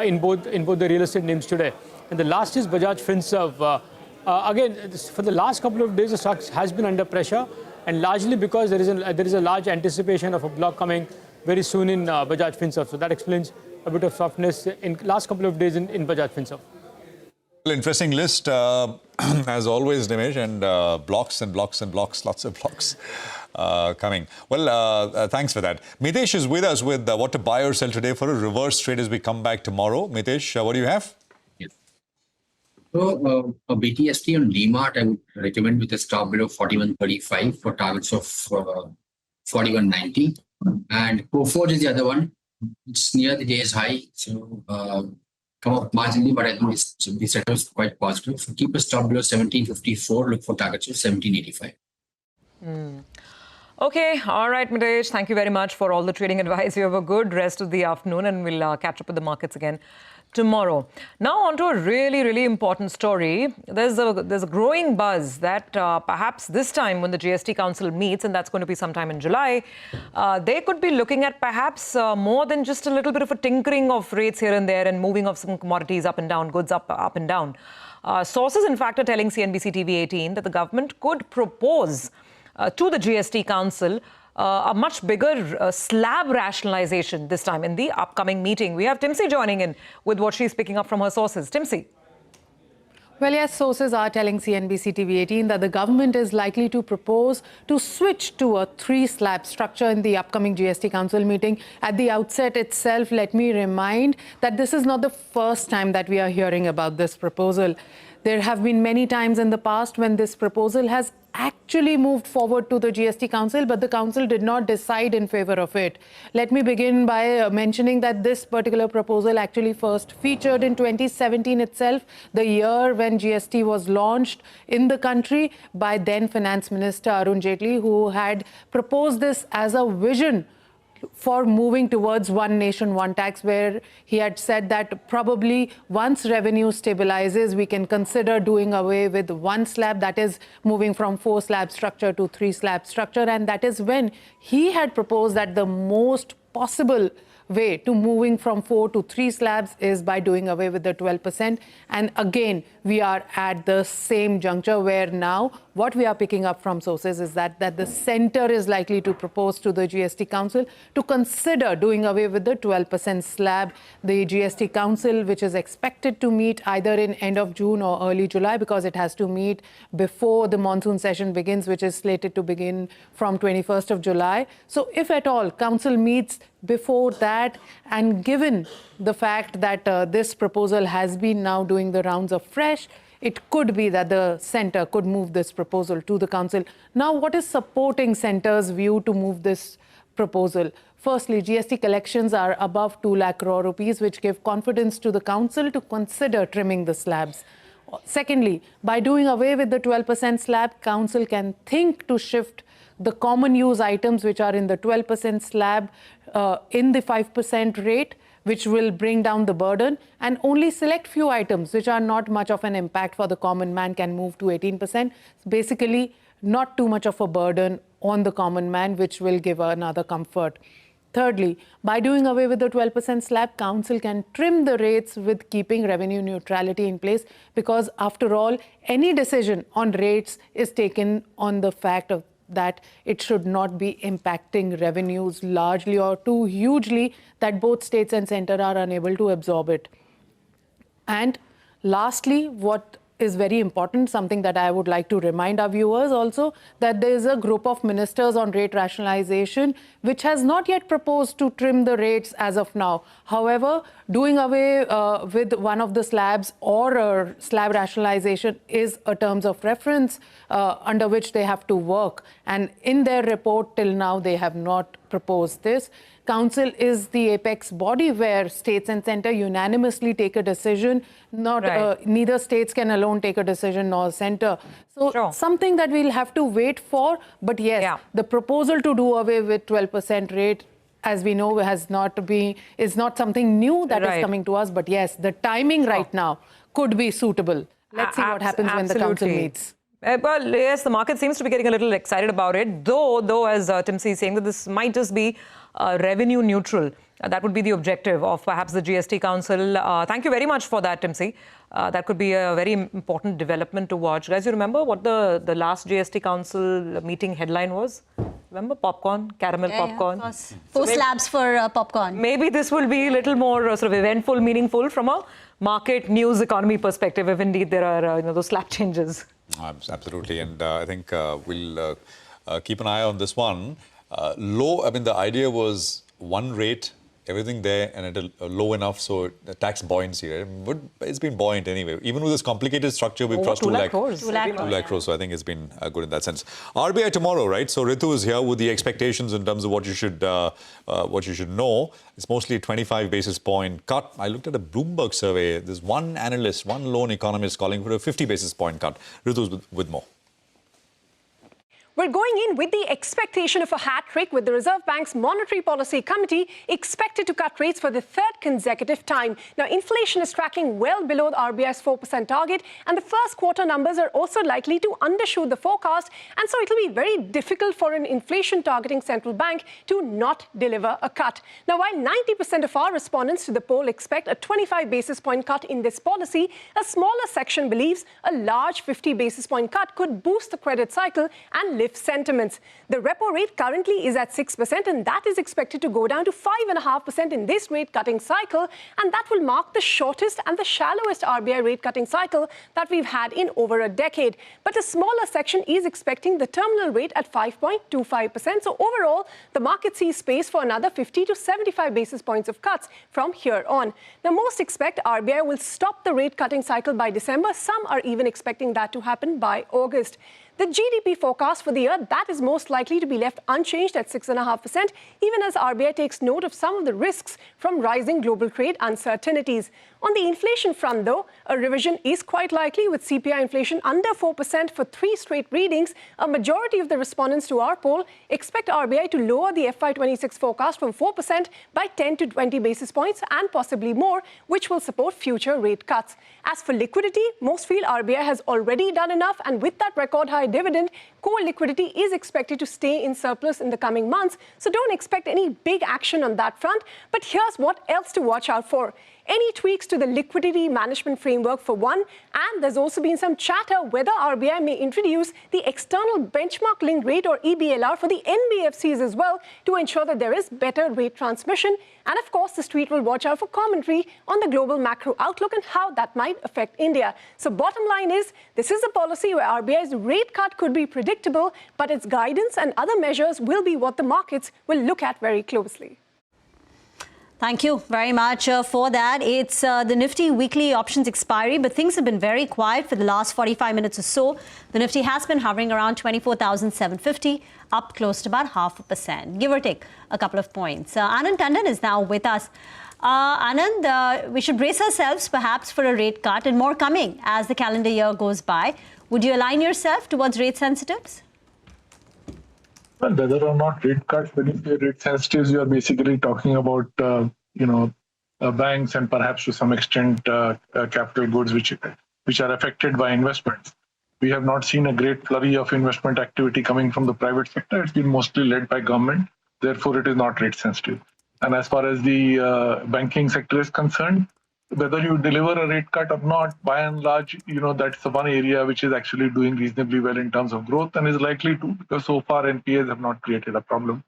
in both the real estate names today. And the last is Bajaj Finserv. Again, for the last couple of days, the stock has been under pressure, and largely because there is a large anticipation of a block coming very soon in Bajaj Finserv. So that explains a bit of softness in last couple of days in Bajaj Finserv. Well, interesting list, as always, Nimesh, and blocks and blocks and blocks, lots of blocks coming. Well, thanks for that. Mitesh is with us with what to buy or sell today for a reverse trade as we come back tomorrow. Mitesh, what do you have? So, a BTST on DMart, I would recommend with a stop below 41.35 for targets of 41.90. And Coforge is the other one. It's near the day's high, so come up marginally, but I think the sector is quite positive. So keep a stop below 17.54. Look for targets of 17.85. Okay, all right, Mitesh. Thank you very much for all the trading advice. You have a good rest of the afternoon, and we'll catch up with the markets again tomorrow. Now on to a really, really important story. There's a growing buzz that perhaps this time when the GST Council meets, and that's going to be sometime in July, they could be looking at perhaps more than just a little bit of a tinkering of rates here and there and moving of some commodities up and down, goods up and down. Sources, in fact, are telling CNBC-TV18 that the government could propose to the GST Council a much bigger slab rationalization this time in the upcoming meeting. We have Timsy joining in with what she's picking up from her sources. Timsy. Well, yes, sources are telling CNBC-TV18 that the government is likely to propose to switch to a 3-slab structure in the upcoming GST Council meeting. At the outset itself, let me remind that this is not the first time that we are hearing about this proposal. There have been many times in the past when this proposal has actually moved forward to the GST Council, but the Council did not decide in favor of it. Let me begin by mentioning that this particular proposal actually first featured in 2017 itself, the year when GST was launched in the country by then Finance Minister Arun Jaitley, who had proposed this as a vision for moving towards one nation, one tax, where he had said that probably once revenue stabilizes, we can consider doing away with one slab, that is moving from 4-slab structure to 3-slab structure. And that is when he had proposed that the most possible way to moving from 4 to 3 slabs is by doing away with the 12%. And again, we are at the same juncture where now what we are picking up from sources is that the center is likely to propose to the GST Council to consider doing away with the 12% slab. The GST Council, which is expected to meet either in end of June or early July, because it has to meet before the monsoon session begins, which is slated to begin from 21st of July. So if at all Council meets before that, and given the fact that this proposal has been now doing the rounds of fresh, it could be that the centre could move this proposal to the council. Now, what is supporting centre's view to move this proposal? Firstly, GST collections are above 2 lakh crore rupees, which give confidence to the council to consider trimming the slabs. Secondly, by doing away with the 12% slab, council can think to shift the common use items which are in the 12% slab in the 5% rate, which will bring down the burden, and only select few items which are not much of an impact for the common man can move to 18%. Basically, not too much of a burden on the common man, which will give another comfort. Thirdly, by doing away with the 12% slab, council can trim the rates with keeping revenue neutrality in place, because after all, any decision on rates is taken on the fact of that it should not be impacting revenues largely or too hugely that both states and centre are unable to absorb it. And lastly, what is very important, something that I would like to remind our viewers also, that there is a group of ministers on rate rationalization which has not yet proposed to trim the rates as of now. However, doing away with one of the slabs or a slab rationalization is a terms of reference under which they have to work. And in their report till now, they have not proposed this. Council is the apex body where states and centre unanimously take a decision. Neither states can alone take a decision nor centre. So something that we'll have to wait for. But yes, the proposal to do away with 12% rate, as we know, is not something new that is coming to us. But yes, the timing right now could be suitable. Let's see what happens when the council meets. Well, yes, the market seems to be getting a little excited about it, though as Timsy is saying, that this might just be revenue neutral. That would be the objective of perhaps the GST Council. Thank you very much for that, Timsy. That could be a very important development to watch. Guys, you remember what the last GST Council meeting headline was? Remember? Popcorn, caramel popcorn. Of course. 4 slabs for popcorn. Maybe this will be a little more sort of eventful, meaningful from a market, news, economy perspective, if indeed there are those slap changes. Absolutely, and I think we'll keep an eye on this one. The idea was one rate, everything there, and at a low enough, so the tax buoyancy, right? But it's been buoyant anyway. Even with this complicated structure, we've crossed 2 lakh crores. 2 lakh crores, so I think it's been good in that sense. RBI tomorrow, right? So Ritu is here with the expectations in terms of what you should know. It's mostly 25 basis point cut. I looked at a Bloomberg survey. There's one analyst, one lone economist calling for a 50 basis point cut. Ritu's with more. We're going in with the expectation of a hat trick, with the Reserve Bank's Monetary Policy Committee expected to cut rates for the third consecutive time. Now, inflation is tracking well below the RBI's 4% target, and the first quarter numbers are also likely to undershoot the forecast, and so it'll be very difficult for an inflation-targeting central bank to not deliver a cut. Now, while 90% of our respondents to the poll expect a 25 basis point cut in this policy, a smaller section believes a large 50 basis point cut could boost the credit cycle and lift sentiments. The repo rate currently is at 6%, and that is expected to go down to 5.5% in this rate cutting cycle, and that will mark the shortest and the shallowest RBI rate cutting cycle that we've had in over a decade. But a smaller section is expecting the terminal rate at 5.25%. So overall, the market sees space for another 50 to 75 basis points of cuts from here on. Now, most expect RBI will stop the rate cutting cycle by December. Some are even expecting that to happen by August. The GDP forecast for the year, that is most likely to be left unchanged at 6.5%, even as RBI takes note of some of the risks from rising global trade uncertainties. On the inflation front, though, a revision is quite likely, with CPI inflation under 4% for 3 straight readings. A majority of the respondents to our poll expect RBI to lower the FY26 forecast from 4% by 10 to 20 basis points and possibly more, which will support future rate cuts. As for liquidity, most feel RBI has already done enough, and with that record high dividend, core liquidity is expected to stay in surplus in the coming months, so don't expect any big action on that front. But here's what else to watch out for. Any tweaks to the liquidity management framework for one, and there's also been some chatter whether RBI may introduce the external benchmark linked rate, or EBLR, for the NBFCs as well, to ensure that there is better rate transmission. And of course, the street will watch out for commentary on the global macro outlook and how that might affect India. So bottom line is, this is a policy where RBI's rate cut could be predictable, but its guidance and other measures will be what the markets will look at very closely. Thank you very much for that. It's the Nifty weekly options expiry, but things have been very quiet for the last 45 minutes or so. The Nifty has been hovering around 24,750, up close to about 0.5%, give or take a couple of points. Anand Tandon is now with us. Anand, we should brace ourselves perhaps for a rate cut, and more coming as the calendar year goes by. Would you align yourself towards rate sensitives? Well, whether or not rate cuts, when you say rate sensitives, you are basically talking about, banks and perhaps to some extent capital goods, which are affected by investments. We have not seen a great flurry of investment activity coming from the private sector. It's been mostly led by government. Therefore, it is not rate sensitive. And as far as the banking sector is concerned, whether you deliver a rate cut or not, by and large, that's the one area which is actually doing reasonably well in terms of growth, and is likely to, because so far NPAs have not created a problem.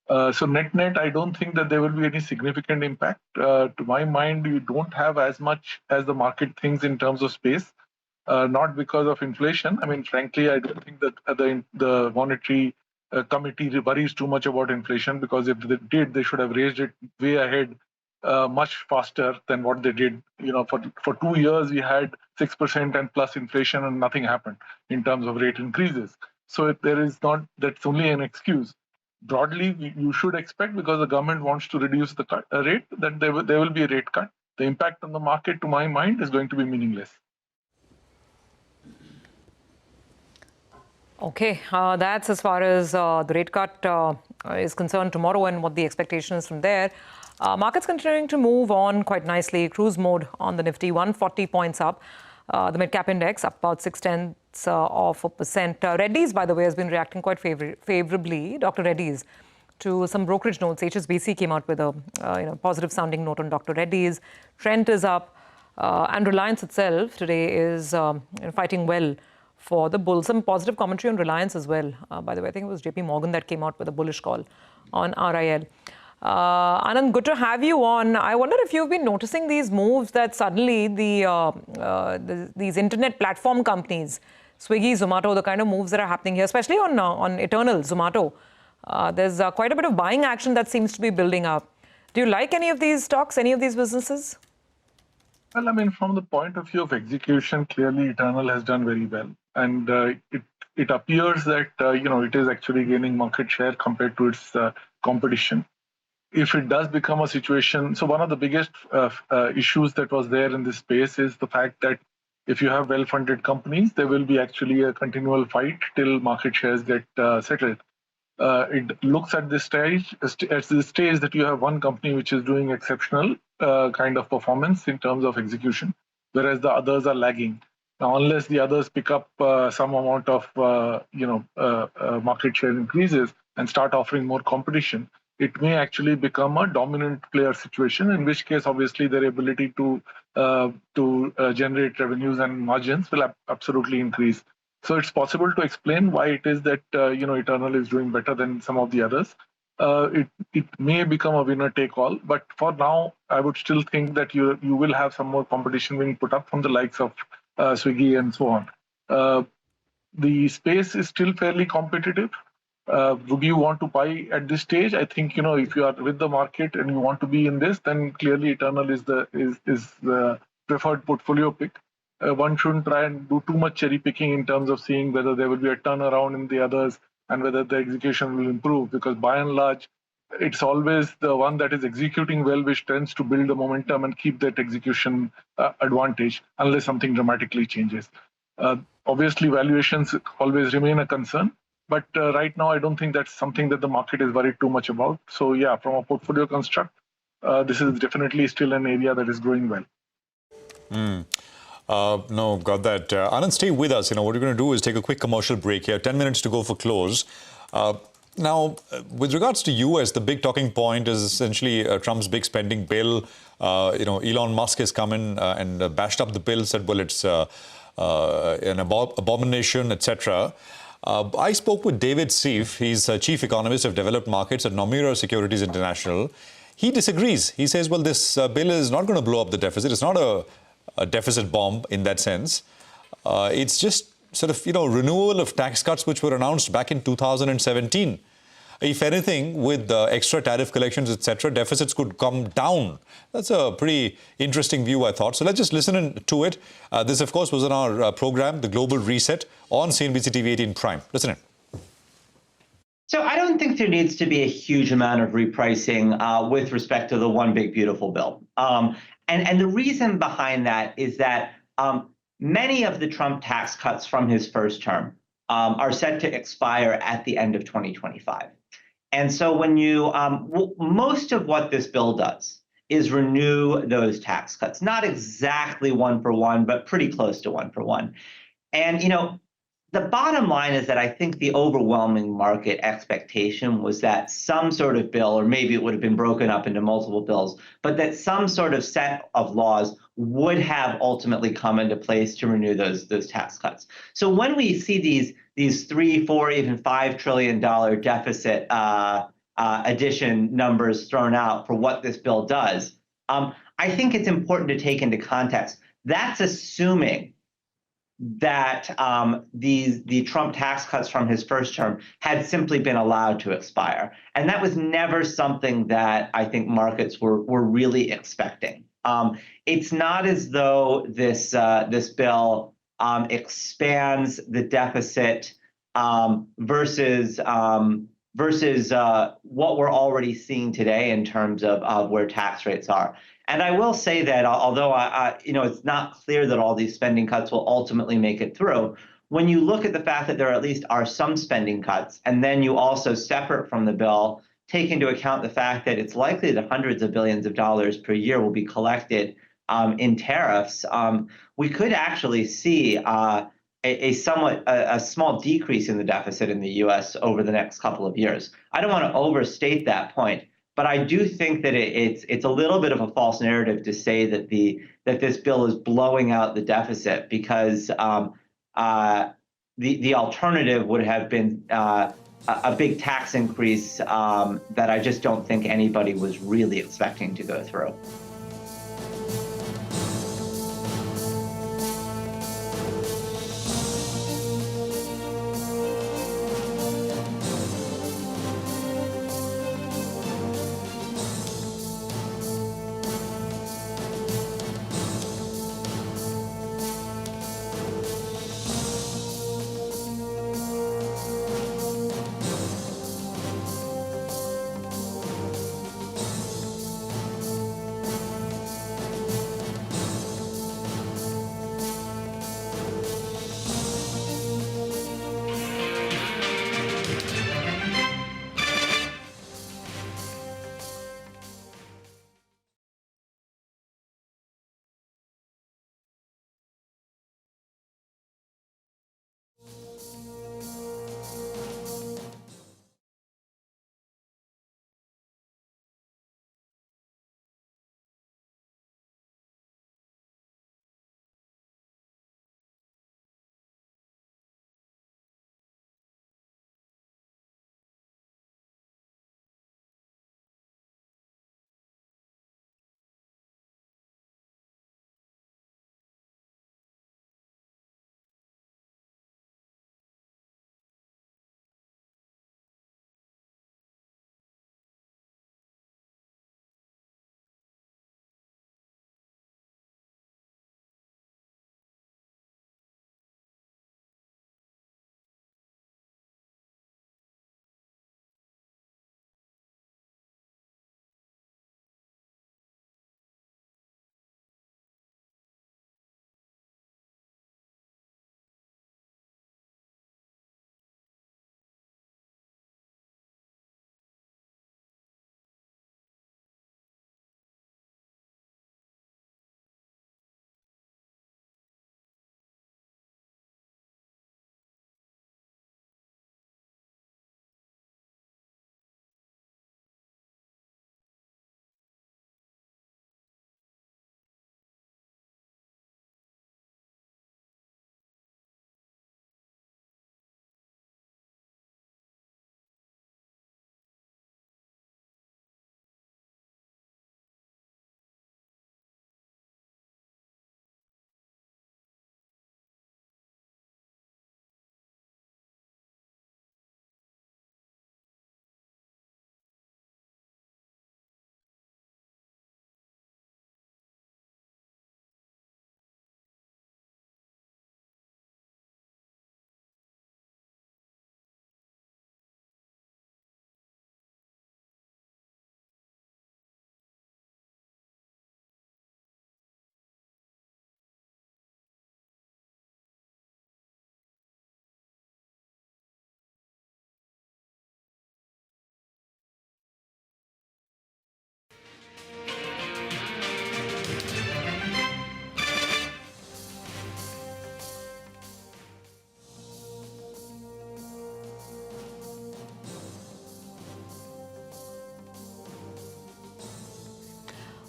So net, I don't think that there will be any significant impact. To my mind, you don't have as much as the market thinks in terms of space, not because of inflation. I mean, frankly, I don't think that the monetary committee worries too much about inflation, because if they did, they should have raised it way ahead, much faster than what they did. For 2 years, we had 6% and plus inflation, and nothing happened in terms of rate increases. So if there is not, that's only an excuse. Broadly, you should expect, because the government wants to reduce the rate, that there will be a rate cut. The impact on the market, to my mind, is going to be meaningless. Okay, that's as far as the rate cut is concerned tomorrow, and what the expectation is from there. Markets continuing to move on quite nicely. Cruise mode on the Nifty, 140 points up. The Midcap index up about 0.6%. Reddy's, by the way, has been reacting quite favorably, Dr. Reddy's, to some brokerage notes. HSBC came out with a positive sounding note on Dr. Reddy's. Trent is up, and Reliance itself today is fighting well for the bull. Some positive commentary on Reliance as well. By the way, I think it was JP Morgan that came out with a bullish call on RIL. Anand, good to have you on. I wonder if you've been noticing these moves that suddenly these internet platform companies, Swiggy, Zomato, the kind of moves that are happening here, especially on Eternal, Zomato. There's quite a bit of buying action that seems to be building up. Do you like any of these stocks, any of these businesses? Well, I mean, from the point of view of execution, clearly Eternal has done very well. And it appears that, it is actually gaining market share compared to its competition. If it does become a situation, so one of the biggest issues that was there in this space is the fact that if you have well-funded companies, there will be actually a continual fight till market shares get settled. It looks at this stage that you have one company which is doing exceptional kind of performance in terms of execution, whereas the others are lagging. Now, unless the others pick up some amount of market share increases and start offering more competition, it may actually become a dominant player situation, in which case, obviously, their ability to generate revenues and margins will absolutely increase. So it's possible to explain why it is that Eternal is doing better than some of the others. It may become a winner-take-all, but for now, I would still think that you will have some more competition being put up from the likes of Swiggy and so on. The space is still fairly competitive. Would you want to buy at this stage? I think if you are with the market and you want to be in this, then clearly Eternal is the preferred portfolio pick. One shouldn't try and do too much cherry picking in terms of seeing whether there will be a turnaround in the others and whether the execution will improve, because by and large, it's always the one that is executing well which tends to build the momentum and keep that execution advantage unless something dramatically changes. Obviously, valuations always remain a concern, but right now I don't think that's something that the market is worried too much about. So yeah, from a portfolio construct, this is definitely still an area that is growing well. No, got that. Anand, stay with us. What we're going to do is take a quick commercial break here. 10 minutes to go for close. Now, with regards to US, the big talking point is essentially Trump's big spending bill. Elon Musk has come in and bashed up the bill, said, well, it's an abomination, etc. I spoke with David Seif. He's chief economist of developed markets at Nomura Securities International. He disagrees. He says, well, this bill is not going to blow up the deficit. It's not a deficit bomb in that sense. It's just sort of, renewal of tax cuts which were announced back in 2017. If anything, with extra tariff collections, etc., deficits could come down. That's a pretty interesting view, I thought. So let's just listen to it. This, of course, was on our program, The Global Reset, on CNBC-TV18 Prime. Listen in. So I don't think there needs to be a huge amount of repricing with respect to the One Big Beautiful Bill. And the reason behind that is that many of the Trump tax cuts from his first term are set to expire at the end of 2025. And so when you, most of what this bill does is renew those tax cuts, not exactly one for one, but pretty close to one for one. And, the bottom line is that I think the overwhelming market expectation was that some sort of bill, or maybe it would have been broken up into multiple bills, but that some sort of set of laws would have ultimately come into place to renew those tax cuts. So when we see these $3, $4, even $5 trillion deficit addition numbers thrown out for what this bill does, I think it's important to take into context. That's assuming that the Trump tax cuts from his first term had simply been allowed to expire. And that was never something that I think markets were really expecting. It's not as though this bill expands the deficit versus what we're already seeing today in terms of where tax rates are. And I will say that although it's not clear that all these spending cuts will ultimately make it through, when you look at the fact that there at least are some spending cuts, and then you also, separate from the bill, take into account the fact that it's likely that hundreds of billions of dollars per year will be collected in tariffs, we could actually see a small decrease in the deficit in the U.S. over the next couple of years. I don't want to overstate that point, but I do think that it's a little bit of a false narrative to say that this bill is blowing out the deficit, because the alternative would have been a big tax increase that I just don't think anybody was really expecting to go through.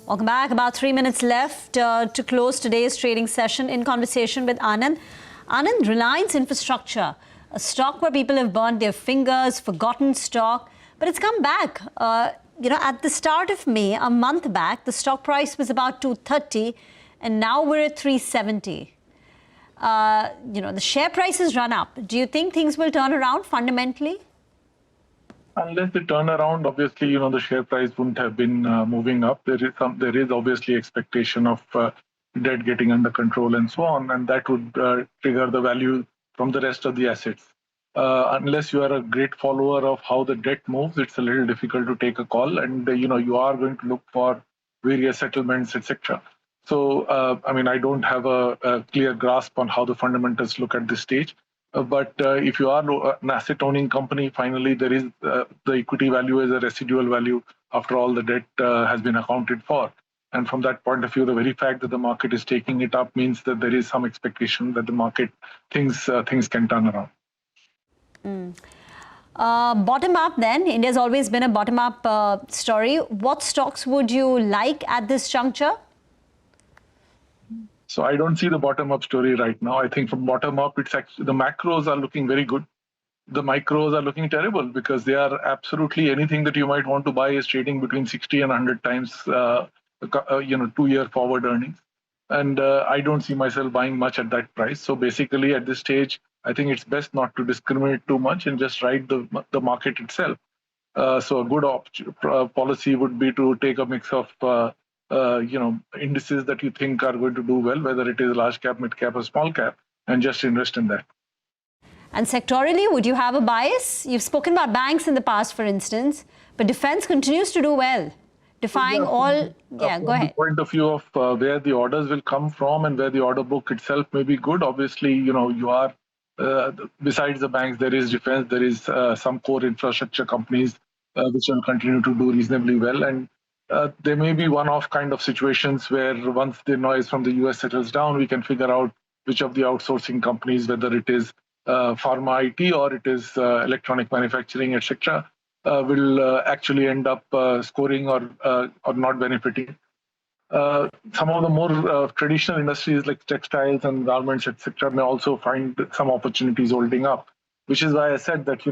Welcome back. About 3 minutes left to close today's trading session. In conversation with Anand. Anand, Reliance Infrastructure, a stock where people have burned their fingers, forgotten stock, but it's come back. At the start of May, a month back, the stock price was about 230, and now we're at 370. The share price has run up. Do you think things will turn around fundamentally? Unless they turn around, obviously, the share price wouldn't have been moving up. There is obviously expectation of debt getting under control and so on, and that would trigger the value from the rest of the assets. Unless you are a great follower of how the debt moves, it's a little difficult to take a call, and you are going to look for various settlements, etc. So, I don't have a clear grasp on how the fundamentals look at this stage. But if you are an asset-owning company, finally there is the equity value is a residual value after all the debt has been accounted for. And from that point of view, the very fact that the market is taking it up means that there is some expectation that the market things can turn around. Bottom up then, India's always been a bottom up story. What stocks would you like at this juncture? So I don't see the bottom up story right now. I think from bottom up, it's actually the macros are looking very good. the micros are looking terrible because they are absolutely anything that you might want to buy is trading between 60 and 100 times, 2-year forward earnings. And I don't see myself buying much at that price. So basically, at this stage, I think it's best not to discriminate too much and just ride the market itself. So a good policy would be to take a mix of indices that you think are going to do well, whether it is large cap, mid cap, or small cap, and just invest in that. And sectorally, would you have a bias? You've spoken about banks in the past, for instance, but defense continues to do well, defying all. Yeah, go ahead. From the point of view of where the orders will come from and where the order book itself may be good, obviously, you are, besides the banks, there is defense, there is some core infrastructure companies which will continue to do reasonably well. And there may be one-off kind of situations where once the noise from the US settles down, we can figure out which of the outsourcing companies, whether it is pharma IT or it is electronic manufacturing, etc., will actually end up scoring or not benefiting. Some of the more traditional industries like textiles and garments, etc., may also find some opportunities holding up, which is why I said that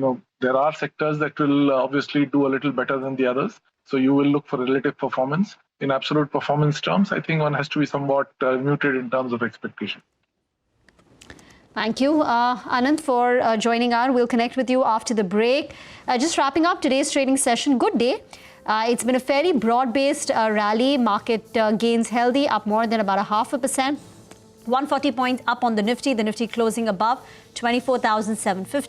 there are sectors that will obviously do a little better than the others. So you will look for relative performance. In absolute performance terms, I think one has to be somewhat muted in terms of expectation. Thank you, Anand, for joining us. We'll connect with you after the break. Just wrapping up today's trading session. Good day. It's been a fairly broad-based rally. Market gains healthy, up more than about 0.5%. 140 points up on the Nifty closing above 24,750.